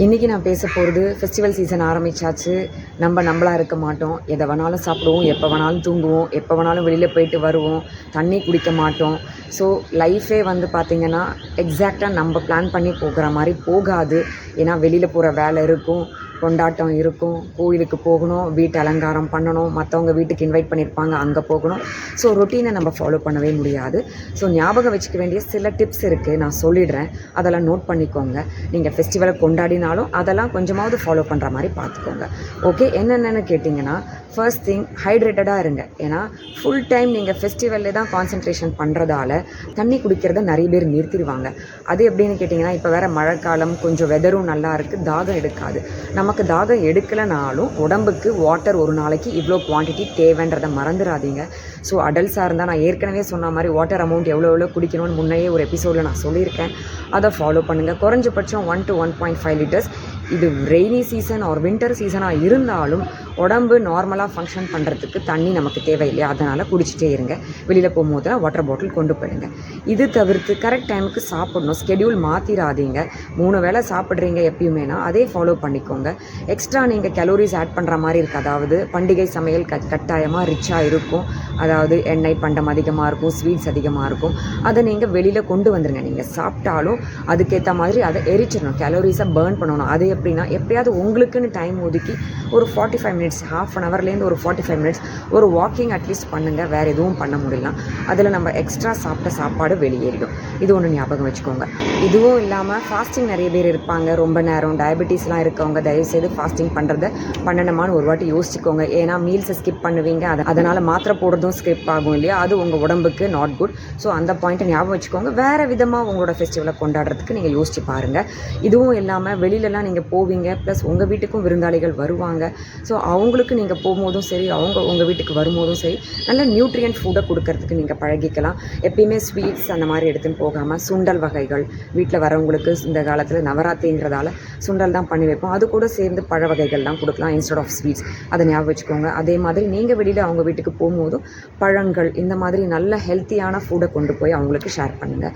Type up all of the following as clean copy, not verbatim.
இன்றைக்கி நான் பேச போகிறது ஃபெஸ்டிவல் சீசன் ஆரம்பித்தாச்சு. நம்மளாக இருக்க மாட்டோம். எதை வேணாலும் சாப்பிடுவோம், எப்போ வேணாலும் தூங்குவோம், எப்போ வேணாலும் வெளியில் போயிட்டு வருவோம், தண்ணி குடிக்க மாட்டோம். ஸோ லைஃபே பார்த்திங்கன்னா எக்ஸாக்டாக நம்ம பிளான் பண்ணி போகிற மாதிரி போகாது. ஏன்னா வெளியில் போகிற வேலை இருக்கும், கொண்டாட்டம் இருக்கும், கோயிலுக்கு போகணும், வீட்டு அலங்காரம் பண்ணணும், மற்றவங்க வீட்டுக்கு இன்வைட் பண்ணியிருப்பாங்க, அங்கே போகணும். ஸோ ரொட்டீனை நம்ம ஃபாலோ பண்ணவே முடியாது. ஸோ ஞாபகம் வச்சுக்க வேண்டிய சில டிப்ஸ் இருக்குது, நான் சொல்லிடுறேன். அதெல்லாம் நோட் பண்ணிக்கோங்க. நீங்கள் ஃபெஸ்டிவலை கொண்டாடினாலும் அதெல்லாம் கொஞ்சமாவது ஃபாலோ பண்ணுற மாதிரி பார்த்துக்கோங்க. ஓகே, என்னென்னு கேட்டிங்கன்னா, ஃபர்ஸ்ட் திங் ஹைட்ரேட்டடாக இருங்க. ஏன்னா ஃபுல் டைம் நீங்கள் ஃபெஸ்டிவல்லே தான் கான்சன்ட்ரேஷன் பண்ணுறதால தண்ணி குடிக்கிறத நிறைய பேர் நிறுத்திடுவாங்க. அது எப்படின்னு கேட்டிங்கன்னா, இப்போ வேறு மழைக்காலம், கொஞ்சம் வெதரும் நல்லா இருக்குது, தாகம் எடுக்காது. நமக்கு தாகம் எடுக்கலைனாலும் உடம்புக்கு வாட்டர் ஒரு நாளைக்கு இவ்வளோ குவான்டிட்டி தேவைன்றதை மறந்துடாதீங்க. ஸோ அடல்ட்ஸாக இருந்தால் நான் ஏற்கனவே சொன்ன மாதிரி வாட்டர் அமௌண்ட் எவ்வளோ குடிக்கணும்னு முன்னையே ஒரு எபிசோடில் நான் சொல்லியிருக்கேன். அதை ஃபாலோ பண்ணுங்கள். குறைஞ்சபட்சம் 1 to 1.5 லிட்டர்ஸ். இது ரெய்னி சீசன் ஒரு வின்டர் சீசனாக இருந்தாலும் உடம்பு நார்மலாக ஃபங்க்ஷன் பண்ணுறதுக்கு தண்ணி நமக்கு தேவையில்லையா, அதனால் குடிச்சிட்டே இருங்க. வெளியில் போகும்போதெல்லாம் வாட்டர் பாட்டில் கொண்டு போயிடுங்க. இது தவிர்த்து கரெக்ட் டைமுக்கு சாப்பிடணும். ஸ்கெடியூல் மாற்றிடாதீங்க. 3 வேளை சாப்பிட்றீங்க எப்பயுமேனா அதே ஃபாலோ பண்ணிக்கோங்க. எக்ஸ்ட்ரா நீங்கள் கலோரிஸ் ஆட் பண்ணுற மாதிரி இருக்குது. அதாவது பண்டிகை சமையல் கட்டாயமாக ரிச்சாக இருக்கும். அதாவது எண்ணெய் பண்டம் அதிகமாக இருக்கும், ஸ்வீட்ஸ் அதிகமாக இருக்கும். அதை நீங்கள் வெளியில் கொண்டு வந்துடுங்க. நீங்கள் சாப்பிட்டாலும் அதுக்கேற்ற மாதிரி அதை எரிச்சிடணும், கலோரிஸை பர்ன் பண்ணணும். அது எப்படின்னா, எப்படியாவது உங்களுக்குன்னு டைம் ஒதுக்கி ஒரு 45 மினிட்ஸ், ½ அன் ஹவர்லேருந்து ஒரு 45 மினிட்ஸ் ஒரு வாக்கிங் அட்லீஸ்ட் பண்ணுங்கள். வேறு எதுவும் பண்ண முடியலாம். அதில் நம்ம எக்ஸ்ட்ரா சாப்பிட்ட சாப்பாடு வெளியேறிடும். இது ஒன்று ஞாபகம் வச்சுக்கோங்க. இதுவும் இல்லாமல் ஃபாஸ்டிங் நிறைய பேர் இருப்பாங்க. ரொம்ப நேரம் டயபெட்டிஸ்லாம் இருக்கவங்க தயவுசெய்து ஃபாஸ்டிங் பண்ணுறத பண்ணணுமான்னு ஒரு வாட்டி யோசிச்சுக்கோங்க. ஏன்னா மீல்ஸை ஸ்கிப் பண்ணுவீங்க, அதனால் மாத்திரை போடுறதும் ஸ்கிப் ஆகும் இல்லையா, அது உங்கள் உடம்புக்கு நாட் குட். ஸோ அந்த பாயிண்ட்டை ஞாபகம் வச்சுக்கோங்க. வேறு விதமாக உங்களோட ஃபெஸ்டிவலை கொண்டாடுறதுக்கு நீங்கள் யோசிச்சு பாருங்கள். இதுவும் இல்லாமல் வெளியிலலாம் நீங்கள் போவீங்க, ப்ளஸ் உங்கள் வீட்டுக்கும் விருந்தாளிகள் வருவாங்க. ஸோ அவங்களுக்கு நீங்கள் போகும்போதும் சரி, அவங்க உங்கள் வீட்டுக்கு வரும்போதும் சரி, நல்ல நியூட்ரியன்ட் ஃபுட்டை கொடுக்கறதுக்கு நீங்கள் பழகிக்கலாம். எப்பயுமே ஸ்வீட்ஸ் அந்த மாதிரி எடுத்துன்னு போகாமல் சுண்டல் வகைகள், வீட்டில் வரவங்களுக்கு இந்த காலத்தில் நவராத்திரிங்கிறதால சுண்டல் தான் பண்ணி வைப்போம், அது கூட சேர்ந்து பழ வகைகள்லாம் கொடுக்கலாம் இன்ஸ்டெட் ஆஃப் ஸ்வீட்ஸ். அதை ஞாபகம் வச்சுக்கோங்க. அதே மாதிரி நீங்கள் வெளியில் அவங்க வீட்டுக்கு போகும்போதும் பழங்கள், இந்த மாதிரி நல்ல ஹெல்த்தியான ஃபுட்டை கொண்டு போய் அவங்களுக்கு ஷேர் பண்ணுங்கள்.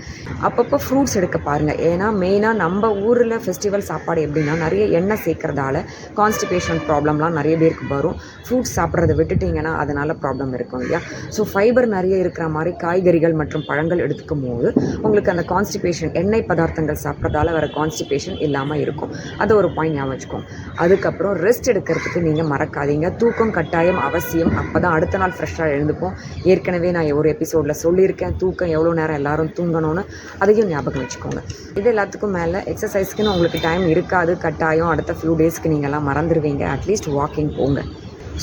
அப்பப்போ ஃப்ரூட்ஸ் எடுக்க பாருங்கள். ஏன்னா மெயினாக நம்ம ஊரில் ஃபெஸ்டிவல் சாப்பாடு எப்படின்னா நிறைய எண்ணெய் சேர்க்கறதால கான்ஸ்டிபேஷன் ப்ராப்ளம்லாம் நிறைய பேருக்கு வரும். ஃப்ரூட்ஸ் சாப்பிட்றத விட்டுட்டிங்கன்னா அதனால் ப்ராப்ளம் இருக்கும் இல்லையா. ஸோ ஃபைபர் நிறைய இருக்கிற மாதிரி காய்கறிகள் மற்றும் பழங்கள் எடுத்துக்கும் போது உங்களுக்கு அந்த கான்ஸ்டிபேஷன், எண்ணெய் பதார்த்தங்கள் சாப்பிட்றதால வர கான்ஸ்டிபேஷன் இல்லாமல் இருக்கும். அதை ஒரு பாயிண்ட் ஞாபகம் வச்சுக்கோங்க. அதுக்கப்புறம் ரெஸ்ட் எடுக்கிறதுக்கு நீங்கள் மறக்காதீங்க. தூக்கம் கட்டாயம் அவசியம். அப்போ தான் அடுத்த நாள் ஃப்ரெஷ்ஷாக எழுந்துப்போம். ஏற்கனவே நான் ஒரு எபிசோடில் சொல்லியிருக்கேன், தூக்கம் எவ்வளோ நேரம் எல்லோரும் தூங்கணும்னு. அதையும் ஞாபகம் வச்சுக்கோங்க. இது எல்லாத்துக்கும் மேலே எக்ஸசைஸ்க்குன்னு உங்களுக்கு டைம் இருக்காது. கட்டாயம் அடுத்த ஃபியூ டேஸ்க்கு நீங்கள்லாம் மறந்துடுவீங்க. அட்லீஸ்ட் வாக்கிங் போங்க.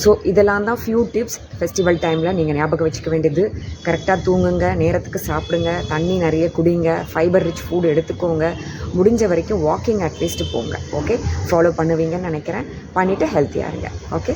ஸோ இதெல்லாம் தான் ஃபியூ டிப்ஸ் ஃபெஸ்டிவல் டைமில் நீங்கள் ஞாபகம் வச்சுக்க வேண்டியது. கரெக்டாக தூங்குங்க, நேரத்துக்கு சாப்பிடுங்க, தண்ணி நிறைய குடிங்க, ஃபைபர் ரிச் ஃபுட் எடுத்துக்கோங்க, முடிஞ்ச வரைக்கும் வாக்கிங் அட்லீஸ்ட் போங்க. ஓகே, ஃபாலோ பண்ணுவீங்கன்னு நினைக்கிறேன். பண்ணிவிட்டு ஹெல்த்தியாக இருங்க. ஓகே.